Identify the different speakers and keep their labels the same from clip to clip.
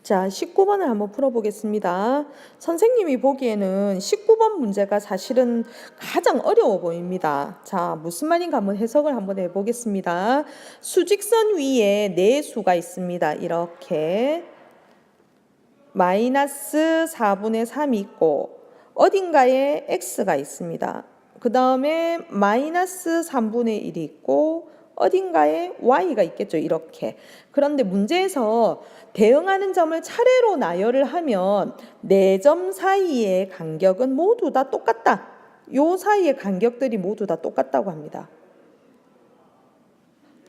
Speaker 1: 자, 19번을 한번 풀어보겠습니다. 선생님이 보기에는 19번 문제가 사실은 가장 어려워 보입니다. 자, 무슨 말인가 한번 해석을 한번 해보겠습니다. 수직선 위에 네 수가 있습니다. 이렇게 마이너스 4분의 3이 있고 어딘가에 x가 있습니다. 그 다음에 마이너스 3분의 1이 있고 어딘가에 y가 있겠죠. 이렇게. 그런데 문제에서 대응하는 점을 차례로 나열을 하면 4점 사이의 간격은 모두 다 똑같다. 요 사이의 간격들이 모두 다 똑같다고 합니다.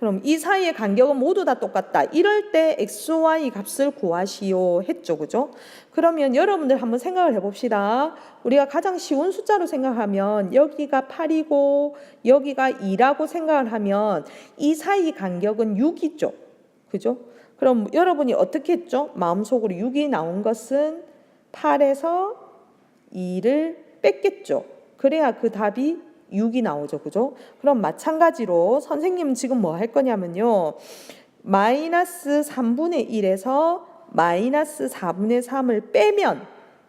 Speaker 1: 그럼 이 사이의 간격은 모두 다 똑같다. 이럴 때 xy 값을 구하시오 했죠. 그죠? 그러면 여러분들 한번 생각을 해봅시다. 우리가 가장 쉬운 숫자로 생각하면 여기가 8이고 여기가 2라고 생각을 하면 이 사이 간격은 6이죠. 그죠? 그럼 여러분이 어떻게 했죠? 마음속으로 6이 나온 것은 8에서 2를 뺐겠죠. 그래야 그 답이 6이 나오죠. 그죠? 그럼 마찬가지로 선생님은 지금 뭐 할 거냐면요. 마이너스 3분의 1에서 마이너스 4분의 3을 빼면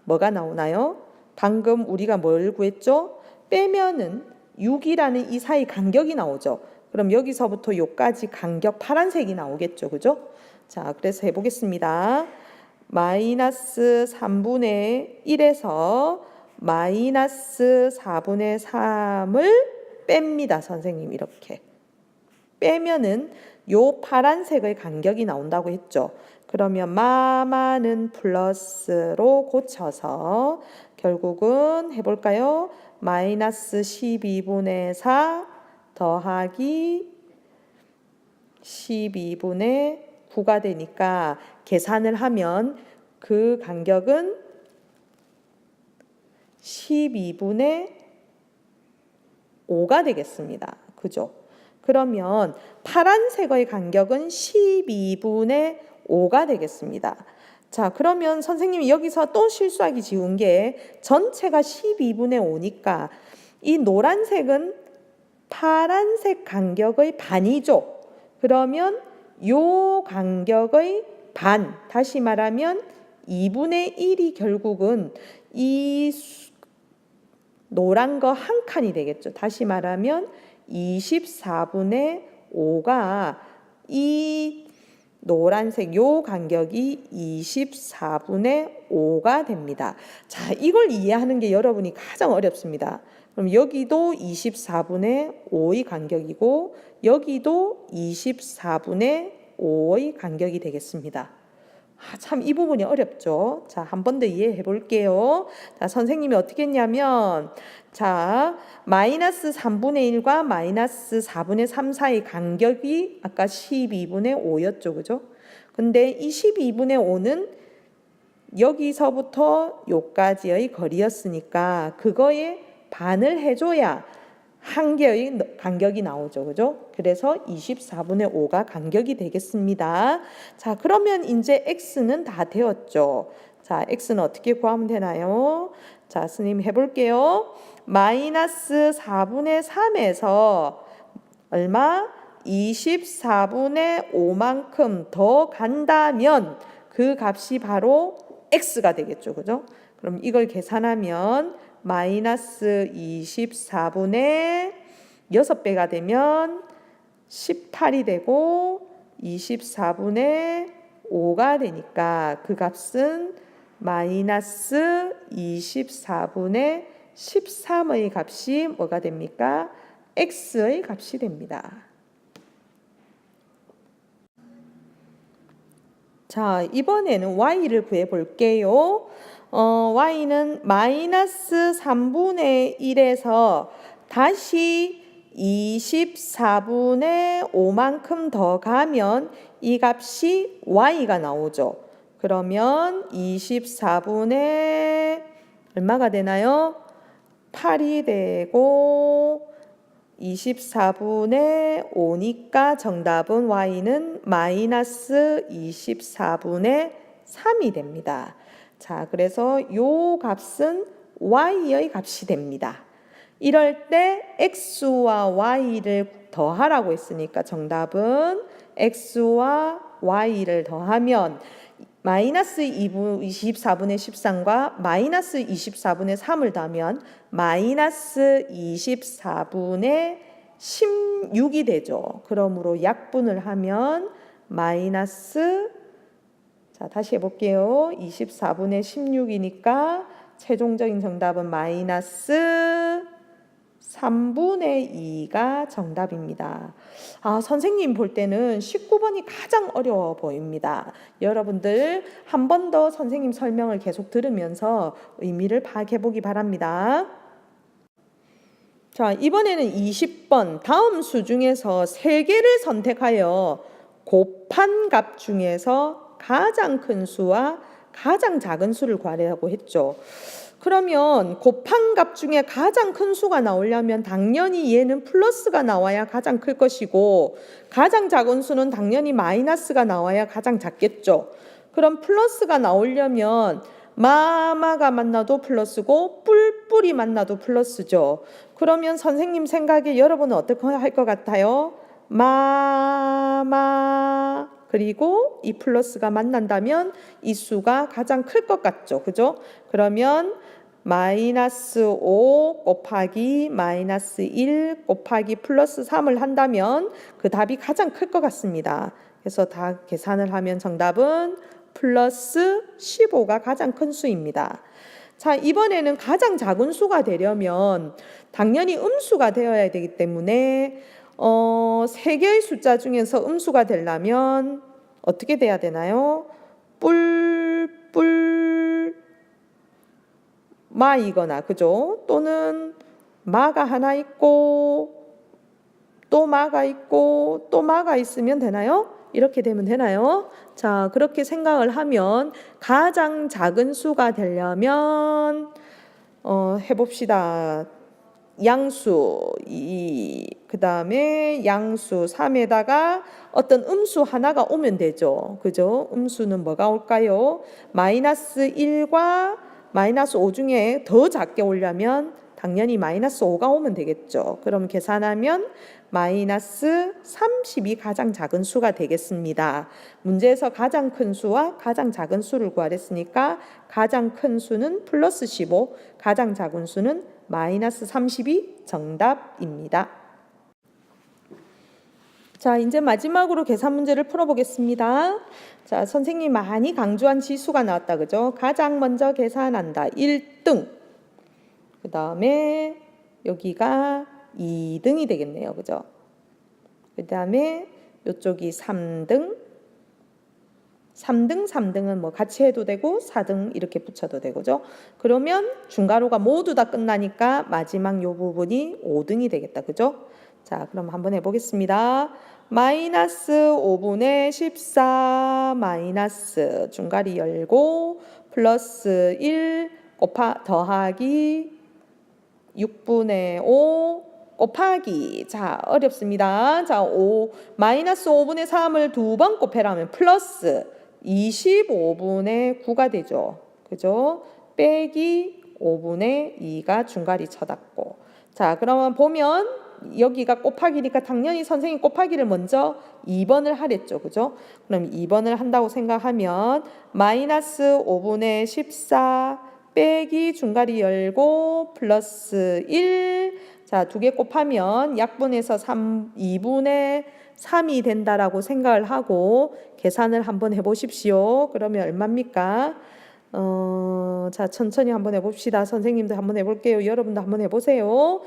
Speaker 1: 뭐가 나오나요? 방금 우리가 뭘 구했죠? 빼면은 6이라는 이 사이 간격이 나오죠. 그럼 여기서부터 여기까지 간격 파란색이 나오겠죠. 그죠? 자, 그래서 해보겠습니다. 마이너스 3분의 1에서 마이너스 4분의 3을 뺍니다. 선생님 이렇게. 빼면은 요 파란색의 간격이 나온다고 했죠. 그러면 마마는 플러스로 고쳐서 결국은 해볼까요? 마이너스 12분의 4 더하기 12분의 9가 되니까 계산을 하면 그 간격은 12분의 5가 되겠습니다. 그죠? 그러면 파란색의 간격은 12분의 5가 되겠습니다. 자, 그러면 선생님이 여기서 또 실수하기 쉬운 게 전체가 12분의 5니까 이 노란색은 파란색 간격의 반이죠. 그러면 요 간격의 반, 다시 말하면 2분의 1이 결국은 이 노란 거 한 칸이 되겠죠. 다시 말하면 24분의 5가 이 노란색 요 간격이 24분의 5가 됩니다. 자, 이걸 이해하는 게 여러분이 가장 어렵습니다. 그럼 여기도 24분의 5의 간격이고 여기도 24분의 5의 간격이 되겠습니다. 참 이 부분이 어렵죠. 자, 한 번 더 이해해 볼게요. 자, 선생님이 어떻게 했냐면 자, 마이너스 3분의 1과 마이너스 4분의 3 사이 간격이 아까 12분의 5였죠. 그죠? 근데 이 12분의 5는 여기서부터 요까지의 거리였으니까 그거에 반을 해줘야 한 개의 간격이 나오죠. 그죠? 그래서 24분의 5가 간격이 되겠습니다. 자, 그러면 이제 x는 다 되었죠. 자, x는 어떻게 구하면 되나요? 자, 스님 해볼게요. 마이너스 4분의 3에서 얼마? 24분의 5만큼 더 간다면 그 값이 바로 x가 되겠죠. 그죠? 그럼 이걸 계산하면 마이너스 24분의 6배가 되면 18이 되고 24분의 5가 되니까 그 값은 마이너스 24분의 13의 값이 뭐가 됩니까? x의 값이 됩니다. 자, 이번에는 y를 구해 볼게요. y는 마이너스 3분의 1에서 다시 24분의 5만큼 더 가면 이 값이 y가 나오죠. 그러면 24분의 얼마가 되나요? 8이 되고 24분의 5니까 정답은 y는 마이너스 24분의 3이 됩니다. 자, 그래서 요 값은 y의 값이 됩니다. 이럴 때 x와 y를 더하라고 했으니까 정답은 x와 y를 더하면 마이너스 24분의 13과 마이너스 24분의 3을 더하면 마이너스 24분의 16이 되죠. 그러므로 약분을 하면 마이너스, 자 다시 해볼게요. 24분의 16이니까 최종적인 정답은 마이너스 3분의 2가 정답입니다. 선생님 볼 때는 19번이 가장 어려워 보입니다. 여러분들 한 번 더 선생님 설명을 계속 들으면서 의미를 파악해 보기 바랍니다. 자, 이번에는 20번 다음 수 중에서 3개를 선택하여 곱한 값 중에서 가장 큰 수와 가장 작은 수를 구하라고 했죠. 그러면 곱한 값 중에 가장 큰 수가 나오려면 당연히 얘는 플러스가 나와야 가장 클 것이고 가장 작은 수는 당연히 마이너스가 나와야 가장 작겠죠. 그럼 플러스가 나오려면 마가 만나도 플러스고 뿔뿔이 만나도 플러스죠. 그러면 선생님 생각에 여러분은 어떻게 할 것 같아요? 그리고 이 플러스가 만난다면 이 수가 가장 클 것 같죠. 그죠? 그러면 마이너스 5 곱하기 마이너스 1 곱하기 플러스 3을 한다면 그 답이 가장 클 것 같습니다. 그래서 다 계산을 하면 정답은 플러스 15가 가장 큰 수입니다. 자, 이번에는 가장 작은 수가 되려면 당연히 음수가 되어야 되기 때문에 3개의 숫자 중에서 음수가 되려면 어떻게 돼야 되나요? 마이거나, 그죠? 또는 마가 하나 있고 또 마가 있고 또 마가 있으면 되나요? 이렇게 되면 되나요? 자, 그렇게 생각을 하면 가장 작은 수가 되려면 해봅시다. 양수 2, 그 다음에 양수 3에다가 어떤 음수 하나가 오면 되죠. 그죠? 음수는 뭐가 올까요? 마이너스 1과 마이너스 5 중에 더 작게 오려면 당연히 마이너스 5가 오면 되겠죠. 그럼 계산하면 마이너스 30이 가장 작은 수가 되겠습니다. 문제에서 가장 큰 수와 가장 작은 수를 구하랬으니까 가장 큰 수는 플러스 15, 가장 작은 수는 마이너스 30이 정답입니다. 자, 이제 마지막으로 계산 문제를 풀어보겠습니다. 자, 선생님이 많이 강조한 지수가 나왔다. 그죠? 가장 먼저 계산한다. 1등. 그 다음에 여기가 2등이 되겠네요. 그죠? 그 다음에 이쪽이 3등. 3등은 뭐 같이 해도 되고 4등 이렇게 붙여도 되고죠. 그러면 중괄호가 모두 다 끝나니까 마지막 요 부분이 5등이 되겠다. 그죠? 자, 그럼 한번 해보겠습니다. 마이너스 5분의 14 마이너스 중괄이 열고 플러스 1 더하기 6분의 5 곱하기, 자, 어렵습니다. 자, 마이너스 5분의 3을 2번 곱해라면 플러스 25분의 9가 되죠. 그죠? 빼기 5분의 2가 중괄이 쳐닿고. 자, 그러면 보면 여기가 곱하기니까 당연히 선생님 곱하기를 먼저 2번을 하랬죠. 그죠? 그럼 2번을 한다고 생각하면 마이너스 5분의 14 빼기 중괄이 열고 플러스 1. 자, 2개 곱하면 약분해서 2분의 3이 된다라고 생각을 하고 계산을 한번 해보십시오. 그러면 얼마입니까? 자, 천천히 한번 해봅시다. 선생님도 한번 해볼게요. 여러분도 한번 해보세요.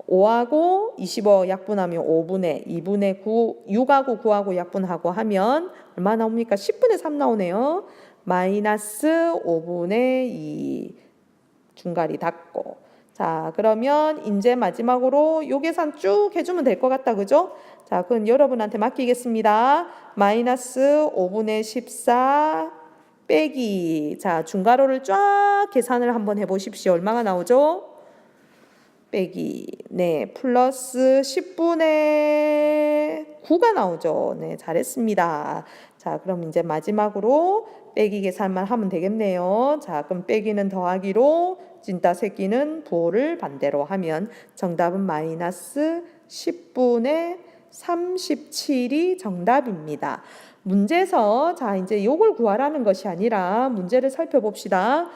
Speaker 1: 5하고 25 약분하면 5분의 2분의 9, 6하고 9하고 약분하고 하면 얼마 나옵니까? 10분의 3 나오네요. 마이너스 5분의 2 중괄이 닫고. 자, 그러면 이제 마지막으로 요 계산 쭉 해주면 될 것 같다. 그죠? 자, 그건 여러분한테 맡기겠습니다. 마이너스 5분의 14 빼기, 자, 중괄호를 쫙 계산을 한번 해보십시오. 얼마가 나오죠? 빼기, 네, 플러스 10분의 9가 나오죠. 네, 잘했습니다. 자, 그럼 이제 마지막으로 빼기 계산만 하면 되겠네요. 자, 그럼 빼기는 더하기로, 찐따 새끼는 부호를 반대로 하면 정답은 마이너스 10분의 37이 정답입니다. 문제에서 자 이제 요걸 구하라는 것이 아니라 문제를 살펴봅시다.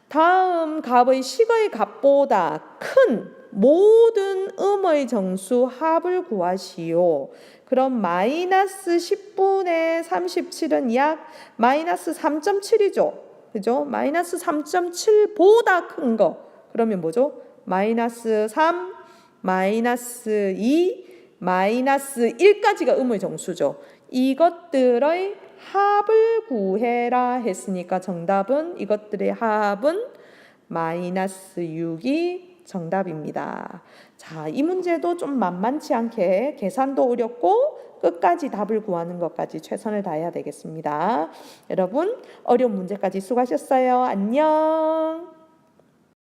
Speaker 1: 다음 값의 식의 값보다 큰 모든 음의 정수 합을 구하시오. 그럼 마이너스 10분의 37은 약 마이너스 3.7이죠. 그죠? 마이너스 3.7보다 큰 거. 그러면 뭐죠? 마이너스 3, 마이너스 2, 마이너스 1까지가 음의 정수죠. 이것들의 합을 구해라 했으니까 정답은 이것들의 합은 마이너스 6이 정답입니다. 자, 이 문제도 좀 만만치 않게 계산도 어렵고 끝까지 답을 구하는 것까지 최선을 다해야 되겠습니다. 여러분, 어려운 문제까지 수고하셨어요. 안녕.